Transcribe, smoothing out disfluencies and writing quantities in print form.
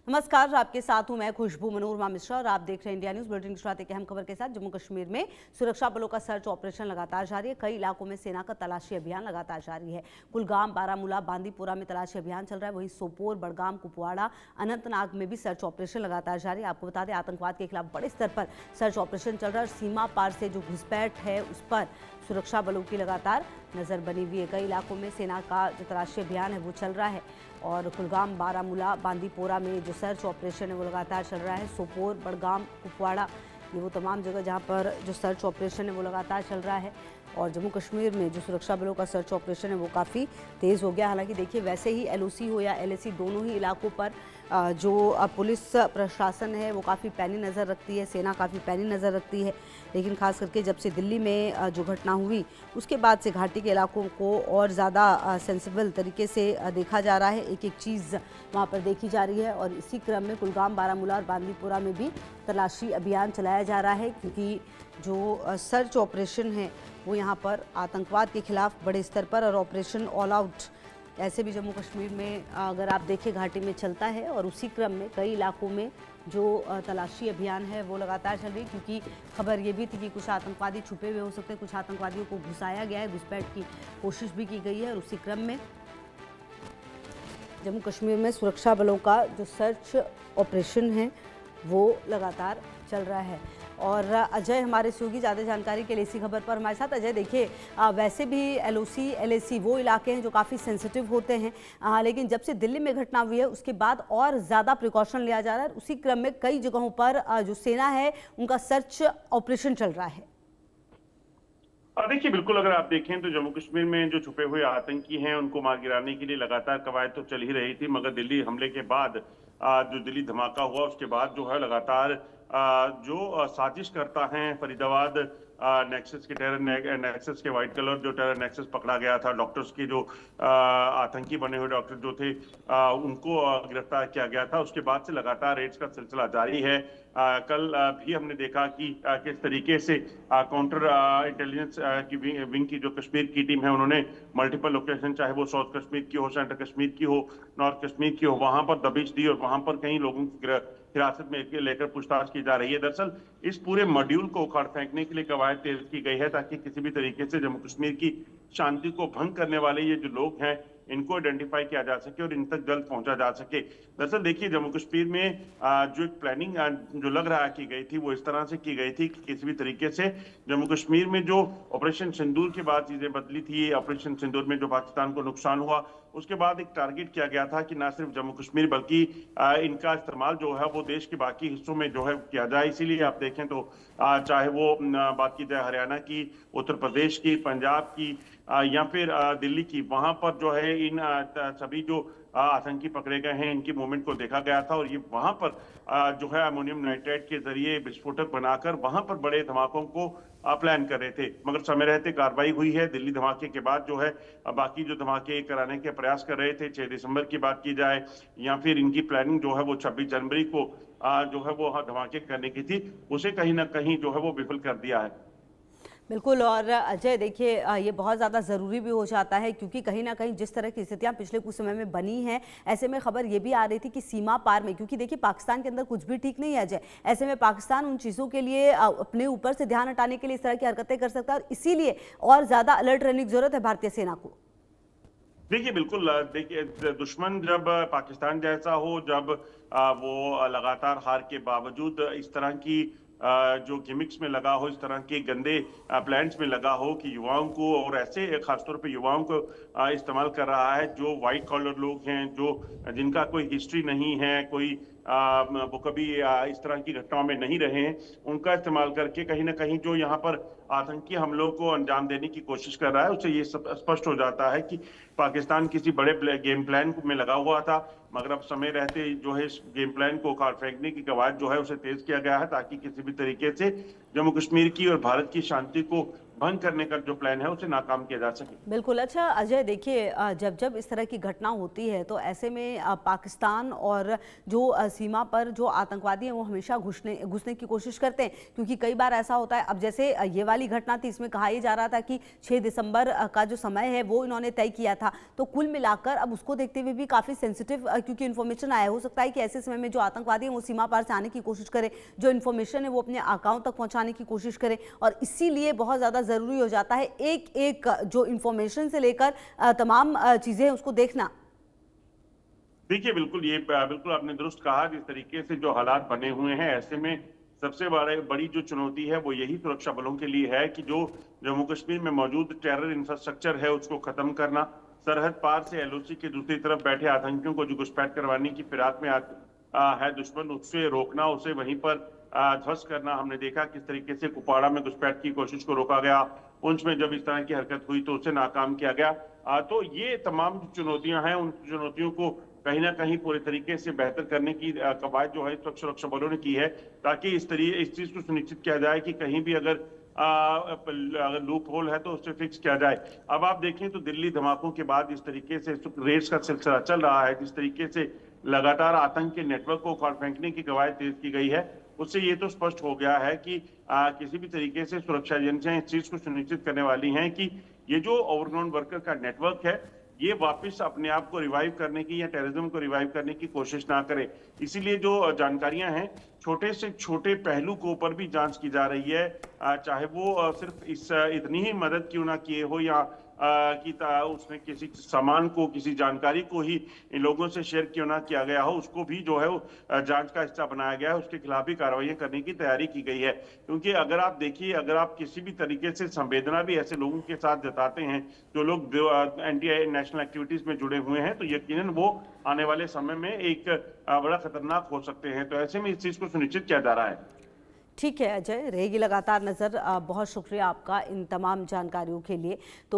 नमस्कार, आपके साथ हूं मैं खुशबू मनोरमा मिश्रा और आप देख रहे हैं इंडिया न्यूज बुलेटिन। शुरुआत की अहम खबर के साथ। जम्मू कश्मीर में सुरक्षा बलों का सर्च ऑपरेशन लगातार जारी है। कई इलाकों में सेना का तलाशी अभियान लगातार जारी है। कुलगाम, बारामूला, बांदीपोरा में तलाशी अभियान चल रहा है। वहीं सोपोर, बड़गाम, कुपवाड़ा, अनंतनाग में भी सर्च ऑपरेशन लगातार जारी है। आपको बता दें, आतंकवाद के खिलाफ बड़े स्तर पर सर्च ऑपरेशन चल रहा है। सीमा पार से जो घुसपैठ है उस पर सुरक्षा बलों की लगातार नजर बनी हुई है। कई इलाकों में सेना का जो तलाशी अभियान है वो चल रहा है और कुलगाम, बारामूला, बांदीपोरा में जो सर्च ऑपरेशन है वो लगातार चल रहा है। सोपोर, बड़गाम, कुपवाड़ा, ये वो तमाम जगह जहां पर जो सर्च ऑपरेशन है वो लगातार चल रहा है। और जम्मू कश्मीर में जो सुरक्षा बलों का सर्च ऑपरेशन है वो काफ़ी तेज़ हो गया। हालांकि देखिए, वैसे ही LOC हो या LAC, दोनों ही इलाकों पर जो पुलिस प्रशासन है वो काफ़ी पैनी नज़र रखती है, सेना काफ़ी पैनी नज़र रखती है। लेकिन खास करके जब से दिल्ली में जो घटना हुई उसके बाद से घाटी के इलाकों को और ज़्यादा सेंसिबल तरीके से देखा जा रहा है। एक एक चीज़ वहाँ पर देखी जा रही है और इसी क्रम में कुलगाम, बारामूला और बांदीपोरा में भी तलाशी अभियान चलाया जा रहा है, क्योंकि जो सर्च ऑपरेशन है वो यहाँ पर आतंकवाद के खिलाफ बड़े स्तर पर और ऑपरेशन ऑल आउट ऐसे भी जम्मू कश्मीर में अगर आप देखें घाटी में चलता है। और उसी क्रम में कई इलाकों में जो तलाशी अभियान है वो लगातार चल रही है, क्योंकि खबर ये भी थी कि कुछ आतंकवादी छुपे हुए हो सकते हैं, कुछ आतंकवादियों को घुसाया गया है, घुसपैठ की कोशिश भी की गई है। और उसी क्रम में जम्मू कश्मीर में सुरक्षा बलों का जो सर्च ऑपरेशन है वो लगातार चल रहा है। और अजय हमारे सहयोगी ज़्यादा जानकारी के लिए इसी खबर पर हमारे साथ। अजय, देखिए, वैसे भी LOC, LAC वो इलाके हैं जो काफ़ी सेंसिटिव होते हैं, लेकिन जब से दिल्ली में घटना हुई है उसके बाद और ज़्यादा प्रिकॉशन लिया जा रहा है। उसी क्रम में कई जगहों पर जो सेना है उनका सर्च ऑपरेशन चल रहा है। देखिए, बिल्कुल अगर आप देखें तो जम्मू कश्मीर में जो छुपे हुए आतंकी हैं उनको मार गिराने के लिए लगातार कवायद तो चल ही रही थी, मगर दिल्ली हमले के बाद जो दिल्ली धमाका हुआ उसके बाद जो है लगातार जो साजिश करता है फरीदाबाद नेक्सस के टेरर नेक्सस के व्हाइट कलर जो टेरर नेक्सस पकड़ा गया था, डॉक्टर्स के जो आतंकी बने हुए डॉक्टर जो थे उनको गिरफ्तार किया गया था। उसके बाद से लगातार रेड्स का सिलसिला जारी है। कल भी हमने देखा कि किस तरीके से काउंटर इंटेलिजेंस की विंग की जो कश्मीर की टीम है उन्होंने मल्टीपल लोकेशन, चाहे वो साउथ कश्मीर की हो, सेंट्रल कश्मीर की हो, नॉर्थ कश्मीर की हो, वहां पर दबिश दी और वहां पर कई लोगों की हिरासत में लेकर पूछताछ की जा रही है। दरअसल इस पूरे मॉड्यूल को उखाड़ फेंकने के लिए कवायद तेज की गई है ताकि किसी भी तरीके से जम्मू कश्मीर की शांति को भंग करने वाले ये जो लोग हैं इनको आइडेंटिफाई किया जा सके और इन तक जल्द पहुंचा जा सके। दरअसल देखिए, जम्मू कश्मीर में जो एक प्लानिंग जो लग रहा की गई थी वो इस तरह से की गई थी कि किसी भी तरीके से जम्मू कश्मीर में जो ऑपरेशन सिंदूर के बाद चीजें बदली थी, ऑपरेशन सिंदूर में जो पाकिस्तान को नुकसान हुआ उसके बाद एक टारगेट किया गया था कि ना सिर्फ जम्मू कश्मीर बल्कि इनका इस्तेमाल जो है वो देश के बाकी हिस्सों में जो है किया जाए। इसीलिए आप देखें तो चाहे वो बात की जाए हरियाणा की, उत्तर प्रदेश की, पंजाब की या फिर दिल्ली की, वहां पर जो है इन सभी जो आतंकी पकड़े गए हैं इनकी मूवमेंट को देखा गया था और ये वहां पर जो है अमोनियम नाइट्रेट के जरिए विस्फोटक बनाकर वहां पर बड़े धमाकों को प्लान कर रहे थे, मगर समय रहते कार्रवाई हुई है। दिल्ली धमाके के बाद जो है बाकी जो धमाके कराने के प्रयास कर रहे थे, 6 दिसंबर की बात की जाए या फिर इनकी प्लानिंग जो है वो 26 जनवरी को जो है वो धमाके करने की थी, उसे कहीं ना कहीं जो है वो विफल कर दिया है। बिल्कुल। और अजय, देखिए, ये बहुत ज़्यादा ज़रूरी भी हो जाता है, क्योंकि कहीं ना कहीं जिस तरह की स्थितियां पिछले कुछ समय में बनी हैं, ऐसे में खबर ये भी आ रही थी कि सीमा पार में, क्योंकि देखिए पाकिस्तान के अंदर कुछ भी ठीक नहीं है अजय, ऐसे में पाकिस्तान उन चीज़ों के लिए अपने ऊपर से ध्यान हटाने के लिए इस तरह की हरकतें कर सकता है और इसीलिए और ज़्यादा अलर्ट रहने की जरूरत है भारतीय सेना को। देखिए, बिल्कुल देखिए, दुश्मन जब पाकिस्तान जैसा हो, जब वो लगातार हार के बावजूद इस तरह की जो गिमिक्स में लगा हो, इस तरह के गंदे प्लान्स में लगा हो कि युवाओं को और ऐसे खासतौर पे युवाओं को इस्तेमाल कर रहा है जो व्हाइट कॉलर लोग हैं, जो जिनका कोई हिस्ट्री नहीं है, कोई वो कभी इस तरह की घटनाओं में नहीं रहे हैं, उनका इस्तेमाल करके कहीं ना कहीं जो यहाँ पर आतंकी हमलों को अंजाम देने की कोशिश कर रहा है, उससे ये स्पष्ट हो जाता है कि पाकिस्तान किसी बड़े गेम प्लान में लगा हुआ था, मगर अब समय रहते जो है इस गेम प्लान को उखाड़ फेंकने की कवायद जो है उसे तेज किया गया है ताकि किसी भी तरीके से जम्मू कश्मीर की और भारत की शांति को भंग करने का जो प्लान है उसे नाकाम किया जा सके। बिल्कुल। अच्छा अजय, देखिए जब जब इस तरह की घटना होती है तो ऐसे में पाकिस्तान और जो सीमा पर जो आतंकवादी हैं वो हमेशा घुसने की कोशिश करते हैं, क्योंकि कई बार ऐसा होता है। अब जैसे ये वाली घटना थी, इसमें कहा ही जा रहा था कि 6 दिसंबर का जो समय है वो इन्होंने तय किया था। तो कुल मिलाकर अब उसको देखते हुए भी काफ़ी सेंसिटिव क्योंकि इन्फॉर्मेशन आया, हो सकता है कि ऐसे समय में जो आतंकवादी हैं वो सीमा पार से आने की कोशिश करें, जो इन्फॉर्मेशन है वो अपने आकाओं तक पहुँचाने की कोशिश करें, और इसीलिए बहुत ज़्यादा ज़रूरी हो जाता है एक एक जो इंफॉर्मेशन से लेकर तमाम चीजें उसको देखना। देखिए बिल्कुल, ये बिल्कुल आपने दुरुस्त कहा। जिस तरीके से जो हालात बने हुए हैं, ऐसे में सबसे बड़ी जो चुनौती है वो यही सुरक्षा बलों के लिए है कि जो जम्मू कश्मीर में मौजूद टेरर इंफ्रास्ट्रक्चर है उसको खत्म करना, सरहद पार से एलओसी के दूसरी तरफ बैठे आतंकियों को जो घुसपैठ करवाने की फिराक में है दुश्मन, उससे रोकना, उसे वहीं पर ध्वस्त करना। हमने देखा किस तरीके से कुपवाड़ा में घुसपैठ की कोशिश को रोका गया, पुंछ में जब इस तरह की हरकत हुई तो उसे नाकाम किया गया। तो ये तमाम चुनौतियां हैं, उन चुनौतियों को कहीं ना कहीं पूरे तरीके से बेहतर करने की कवायद जो है सुरक्षा बलों ने की है, ताकि इस चीज को सुनिश्चित किया जाए कि कहीं भी अगर लूप होल है तो उसे फिक्स किया जाए। अब आप देखें तो दिल्ली धमाकों के बाद इस तरीके से रेड्स का सिलसिला चल रहा है, जिस तरीके से लगातार आतंक के नेटवर्क को उखाड़ फेंकने की कवायद तेज की गई है, उससे ये तो स्पष्ट हो गया है कि किसी भी तरीके से सुरक्षा एजेंसियां इस चीज को सुनिश्चित करने वाली हैं कि ये जो ओवरग्राउंड वर्कर का नेटवर्क है ये वापस अपने आप को रिवाइव करने की या टेररिज्म को रिवाइव करने की कोशिश ना करे। इसीलिए जो जानकारियां हैं, छोटे से छोटे पहलू को ऊपर भी जांच की जा रही है, चाहे वो सिर्फ इतनी ही मदद क्यों ना किए हो या कि उसने किसी सामान को, किसी जानकारी को ही इन लोगों से शेयर क्यों ना किया गया हो, उसको भी जो है वो जांच का हिस्सा बनाया गया है, उसके खिलाफ भी कार्रवाई करने की तैयारी की गई है। क्योंकि अगर आप देखिए, अगर आप किसी भी तरीके से संवेदना भी ऐसे लोगों के साथ जताते हैं जो लोग एंटी नेशनल एक्टिविटीज में जुड़े हुए हैं, तो यकीनन वो आने वाले समय में एक बड़ा खतरनाक हो सकते हैं। तो ऐसे में इस चीज को सुनिश्चित किया जा रहा है। ठीक है अजय, रहेगी लगातार नजर। बहुत शुक्रिया आपका इन तमाम जानकारियों के लिए। तो